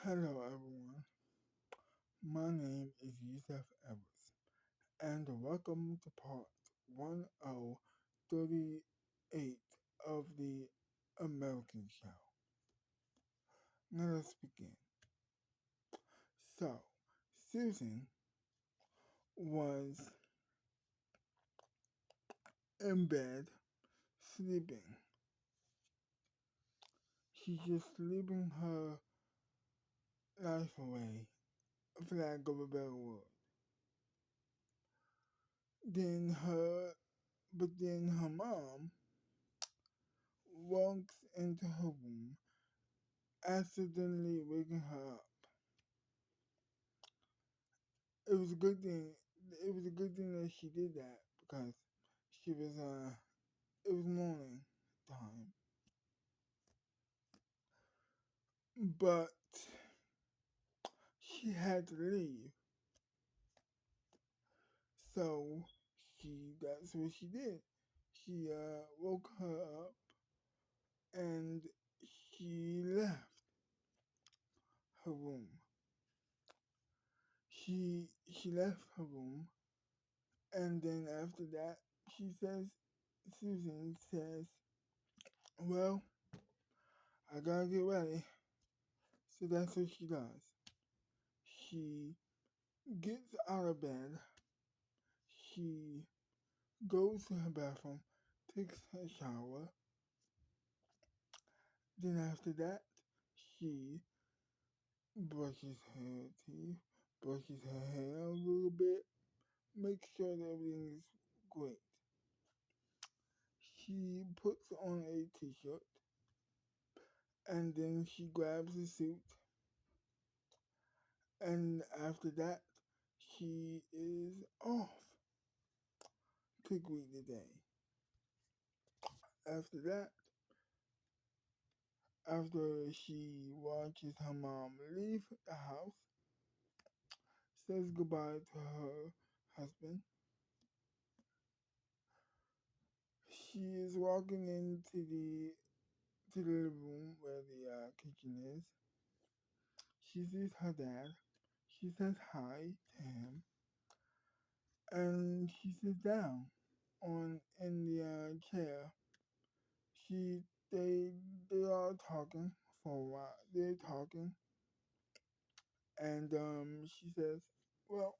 Hello everyone, my name is Yusef and welcome to part 1038 of the American Show. Now let's begin. So, Susan was in bed sleeping. She's just sleeping her life away, for lack of a better word. Then her, but then her mom walks into her room, accidentally waking her up. It was a good thing. It was a good thing that she did that because she was it was morning time, but she had to leave. So that's what she did. She woke her up and she left her room. She left her room, and then after that she says, Susan says, "Well, I gotta get ready." So that's what she does. She gets out of bed, she goes to her bathroom, takes a shower, then after that, she brushes her teeth, brushes her hair a little bit, makes sure that everything is great. She puts on a t-shirt, and then she grabs a suit, and after that, she is off to greet the day. After that, after she watches her mom leave the house, says goodbye to her husband, she is walking into the living room where the kitchen is. She sees her dad. She says hi to him, and she sits down on in the chair. She they are talking for a while. They're talking, and she says, "Well,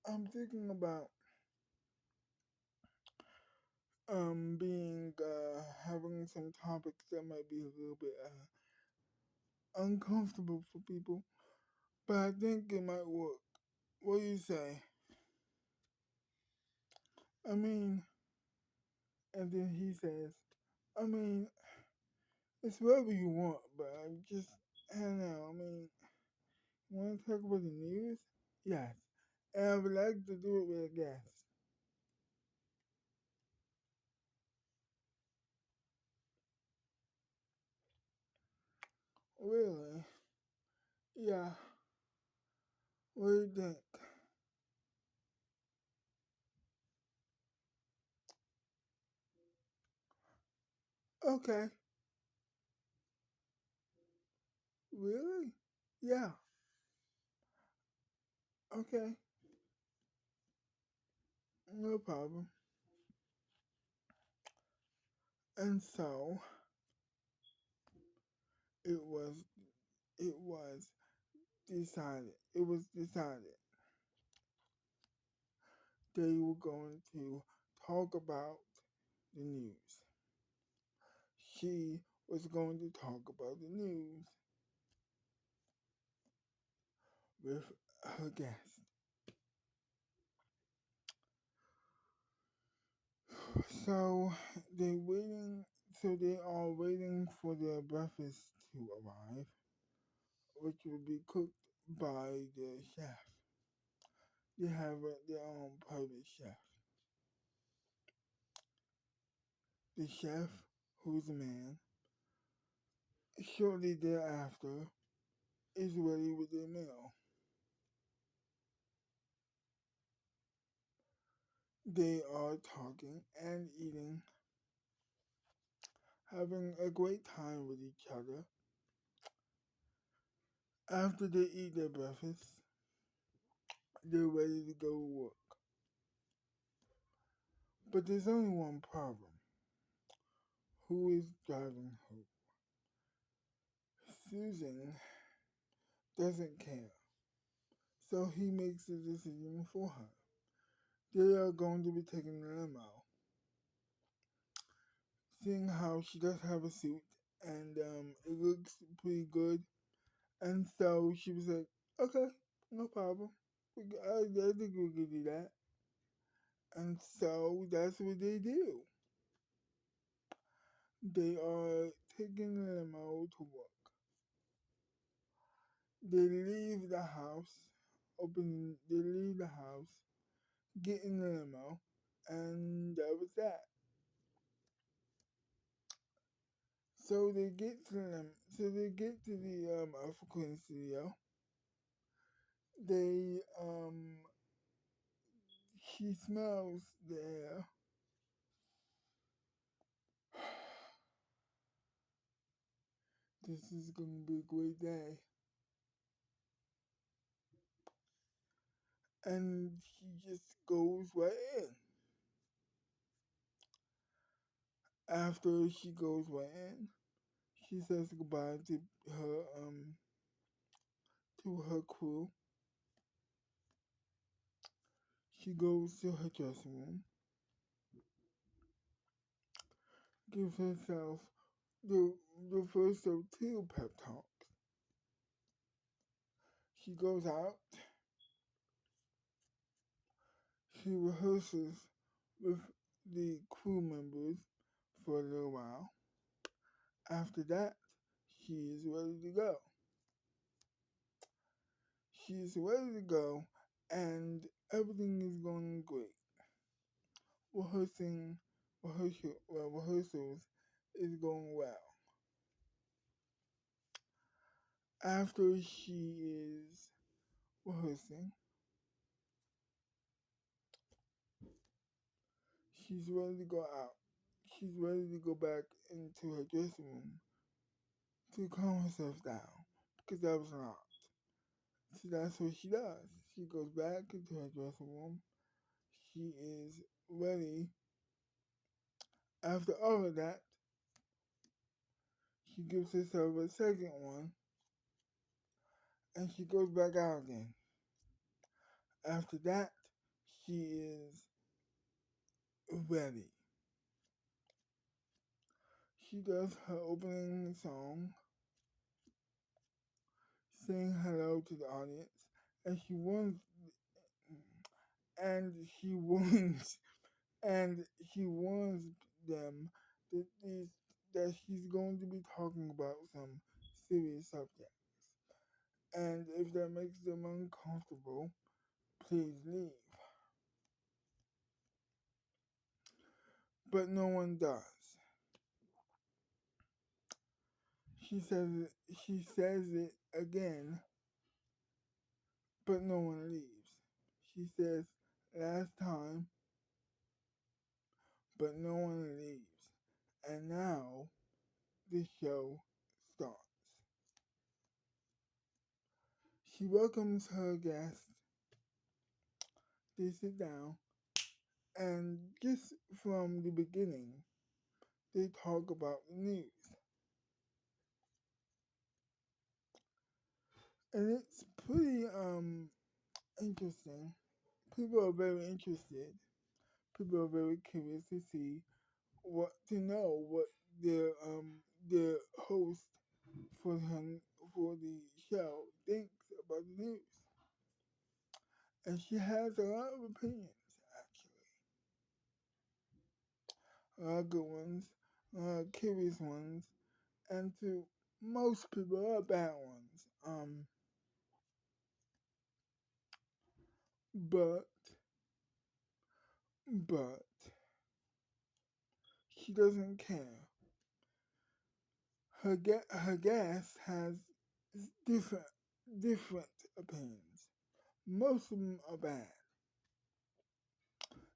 I'm thinking about being having some topics that might be a little bit uncomfortable for people, but I think it might work. What do you say?" I mean, and then he says, "I mean, it's whatever you want, but I don't know. I mean, you want to talk about the news? Yes, and I would like to do it with a guest." Really? Yeah. What do you think? Okay. Really? Yeah. Okay. No problem. And so it was it was decided. It was decided they were going to talk about the news. She was going to talk about the news with her guest. So they waiting. So they are waiting for their breakfast to arrive, which will be cooked by the chef. They have their own private chef. The chef, who's a man, shortly thereafter is ready with their meal. They are talking and eating, having a great time with each other. After they eat their breakfast, they're ready to go to work. But there's only one problem. Who is driving who? Susan doesn't care, so he makes the decision for her. They are going to be taking the limo. Seeing how she does have a suit and it looks pretty good, and so she was like, "Okay, no problem. I think we can do that." And so that's what they do. They are taking the limo to work. They leave the house, they leave the house, get in the limo, and that was that. So they get to the African studio. They She smells the air. This is gonna be a great day. And she just goes right in. After she goes right in, she says goodbye her um to her crew. She goes to her dressing room, gives herself the the first of two pep talks. She goes out, she rehearses with the crew members for a little while. After that, she is ready to go. She is ready to go, and everything is going great. Rehearsing, rehearsals is going well. After she is rehearsing, she's ready to go out. She's ready to go back into her dressing room to calm herself down because that was not. So that's what she does. She goes back into her dressing room. She is ready. After all of that, she gives herself a second one and she goes back out again. After that, she is ready. She does her opening song, saying hello to the audience, and she warns, and she warns, and she warns them that she's going to be talking about some serious subjects, and if that makes them uncomfortable, please leave. But no one does. She says it again, but no one leaves. She says last time, but no one leaves. And now the show starts. She welcomes her guests. They sit down, and just from the beginning, they talk about the news. And it's pretty interesting. People are very interested. People are very curious to see what their host for for the show thinks about the news. And she has a lot of opinions, actually. A lot of good ones, a lot of curious ones, and to most people are bad ones. But but she doesn't care. Her guest has different different opinions. Most of them are bad.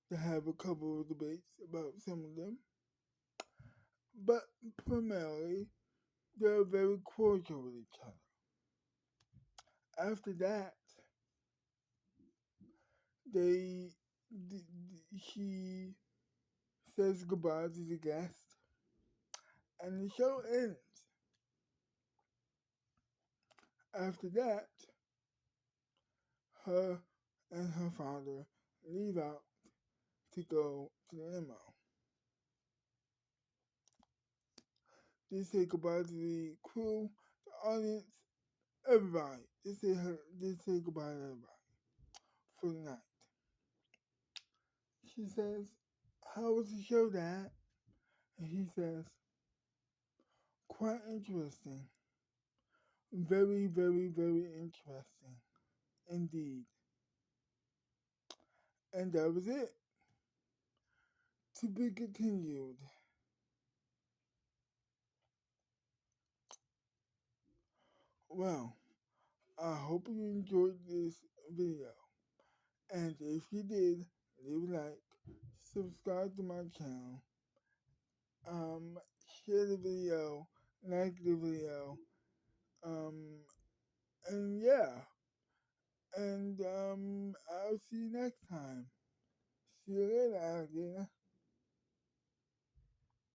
They have a couple of debates about some of them, but primarily they're very cordial with each other. After that, they he says goodbye to the guest, and the show ends. After that, her and her father leave out to go to the limo. They say goodbye to the crew, the audience, everybody. They say goodbye to everybody for the night. She says, "How was the show, Dad?" And he says, "Quite interesting. Very, very, very interesting indeed." And that was it. To be continued. Well, I hope you enjoyed this video. And if you did, leave a like, subscribe to my channel, um, share the video, like the video, um, and yeah. And I'll see you next time. See you later, alligator.